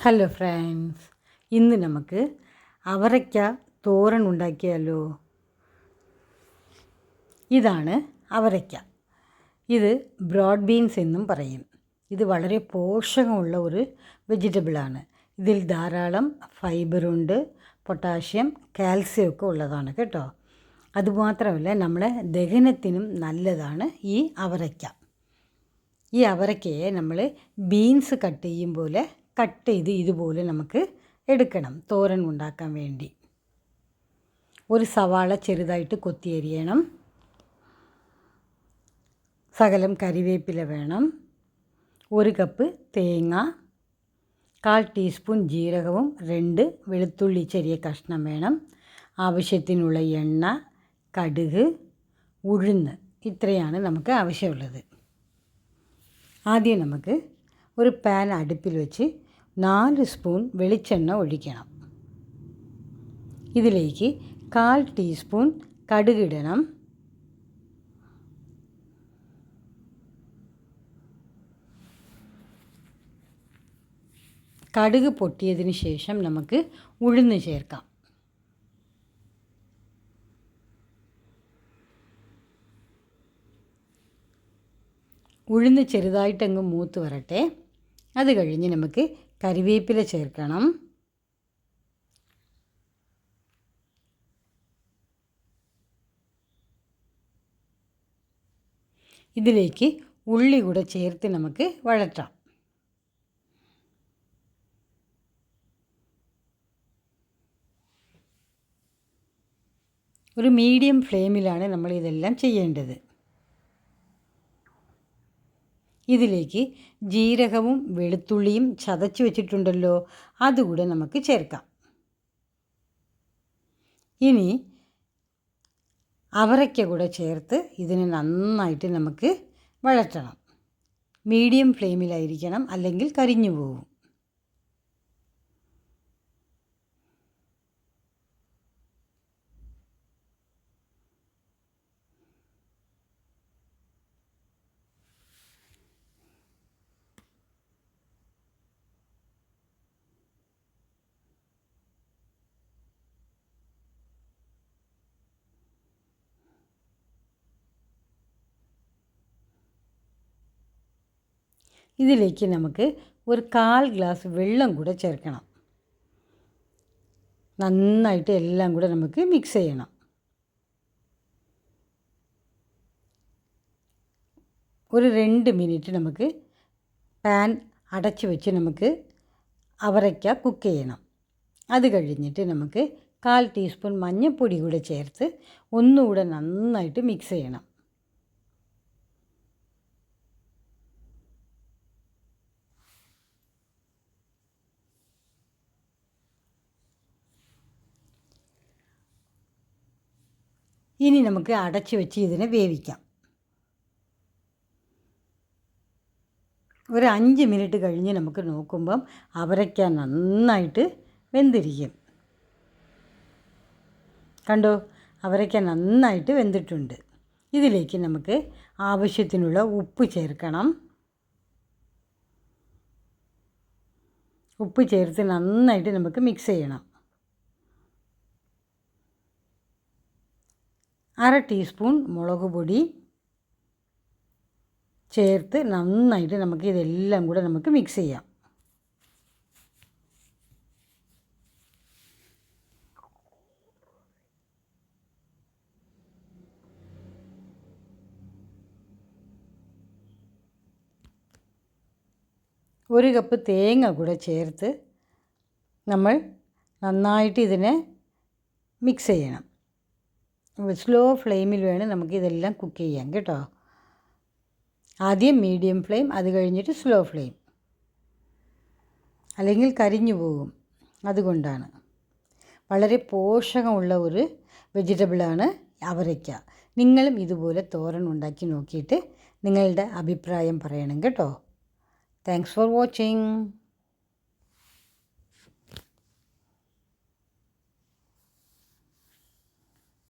Hello friends, ഇന്ന് നമുക്ക് അവരയ്ക്ക തോരൻ ഉണ്ടാക്കിയാലോ. ഇതാണ് അവരയ്ക്ക. ഇത് ബ്രോഡ് ബീൻസ് എന്നും പറയും. ഇത് വളരെ പോഷകമുള്ള ഒരു വെജിറ്റബിളാണ്. ഇതിൽ ധാരാളം ഫൈബറുണ്ട്, പൊട്ടാഷ്യം, കാൽസ്യം ഒക്കെ ഉള്ളതാണ് കേട്ടോ. അതുമാത്രമല്ല നമ്മുടെ ദഹനത്തിനും നല്ലതാണ് ഈ അവരയ്ക്ക. ഈ അവരയ്ക്കയെ നമ്മൾ ബീൻസ് കട്ട് ചെയ്യും പോലെ കട്ട് ചെയ്ത് ഇതുപോലെ നമുക്ക് എടുക്കണം തോരൻ ഉണ്ടാക്കാൻ വേണ്ടി. ഒരു സവാള ചെറുതായിട്ട് കൊത്തിയരിയണം. ശകലം കരിവേപ്പില വേണം. 1 കപ്പ് തേങ്ങ, 1/4 ടീസ്പൂൺ ജീരകവും 2 വെളുത്തുള്ളി ചെറിയ കഷ്ണം വേണം. ആവശ്യത്തിനുള്ള എണ്ണ, കടുക്, ഉഴുന്ന്, ഇത്രയാണ് നമുക്ക് ആവശ്യമുള്ളത്. ആദ്യം നമുക്ക് ഒരു പാൻ അടുപ്പിൽ വെച്ച് 4 സ്പൂൺ വെളിച്ചെണ്ണ ഒഴിക്കണം. ഇതിലേക്ക് 1/4 ടീസ്പൂൺ കടുകിടണം. കടുക് പൊട്ടിയതിന് ശേഷം നമുക്ക് ഉഴുന്ന് ചേർക്കാം. ഉഴുന്ന് ചെറുതായിട്ടങ്ങ് മൂത്ത് വരട്ടെ. അത് കഴിഞ്ഞ് നമുക്ക് കരിവേപ്പില ചേർക്കണം. ഇതിലേക്ക് ഉള്ളി കൂടെ ചേർത്ത് നമുക്ക് വഴറ്റാം. ഒരു മീഡിയം ഫ്ലെയിമിലാണ് നമ്മൾ ഇതെല്ലാം ചെയ്യേണ്ടത്. ഇതിലേക്ക് ജീരകവും വെളുത്തുള്ളിയും ചതച്ച് വെച്ചിട്ടുണ്ടല്ലോ, അതുകൂടെ നമുക്ക് ചേർക്കാം. ഇനി അവരയ്ക്ക കൂടെ ചേർത്ത് ഇതിനെ നന്നായിട്ട് നമുക്ക് വഴറ്റണം. മീഡിയം ഫ്ലെയിമിലായിരിക്കണം, അല്ലെങ്കിൽ കരിഞ്ഞു പോകും. ഇതിലേക്ക് നമുക്ക് ഒരു 1/4 ഗ്ലാസ് വെള്ളം കൂടെ ചേർക്കണം. നന്നായിട്ട് എല്ലാം കൂടെ നമുക്ക് മിക്സ് ചെയ്യണം. ഒരു 2 മിനിറ്റ് നമുക്ക് പാൻ അടച്ചു വെച്ച് നമുക്ക് അവരയ്ക്ക കുക്ക് ചെയ്യണം. അത് കഴിഞ്ഞിട്ട് നമുക്ക് 1/4 ടീസ്പൂൺ മഞ്ഞൾപ്പൊടി കൂടെ ചേർത്ത് ഒന്നുകൂടെ നന്നായിട്ട് മിക്സ് ചെയ്യണം. ഇനി നമുക്ക് അടച്ചു വെച്ച് ഇതിനെ വേവിക്കാം. ഒരു 5 മിനിറ്റ് കഴിഞ്ഞ് നമുക്ക് നോക്കുമ്പം അവരയ്ക്ക നന്നായിട്ട് വെന്തിരിക്കും. കണ്ടോ, അവരയ്ക്ക നന്നായിട്ട് വെന്തിട്ടുണ്ട്. ഇതിലേക്ക് നമുക്ക് ആവശ്യത്തിനുള്ള ഉപ്പ് ചേർക്കണം. ഉപ്പ് ചേർത്ത് നന്നായിട്ട് നമുക്ക് മിക്സ് ചെയ്യണം. 1/2 ടീസ്പൂൺ മുളക് പൊടി ചേർത്ത് നന്നായിട്ട് നമുക്ക് ഇതെല്ലാം കൂടെ നമുക്ക് മിക്സ് ചെയ്യാം. ഒരു കപ്പ് തേങ്ങ കൂടെ ചേർത്ത് നമ്മൾ നന്നായിട്ട് ഇതിനെ മിക്സ് ചെയ്യണം. സ്ലോ ഫ്ലെയിമിൽ വേണം നമുക്കിതെല്ലാം കുക്ക് ചെയ്യാൻ കേട്ടോ. ആദ്യം മീഡിയം ഫ്ലെയിം, അത് കഴിഞ്ഞിട്ട് സ്ലോ ഫ്ലെയിം, അല്ലെങ്കിൽ കരിഞ്ഞു പോകും. അതുകൊണ്ടാണ്. വളരെ പോഷകമുള്ള ഒരു വെജിറ്റബിളാണ് അവരയ്ക്ക. നിങ്ങളും ഇതുപോലെ തോരൻ ഉണ്ടാക്കി നോക്കിയിട്ട് നിങ്ങളുടെ അഭിപ്രായം പറയണം കേട്ടോ. Thanks for watching.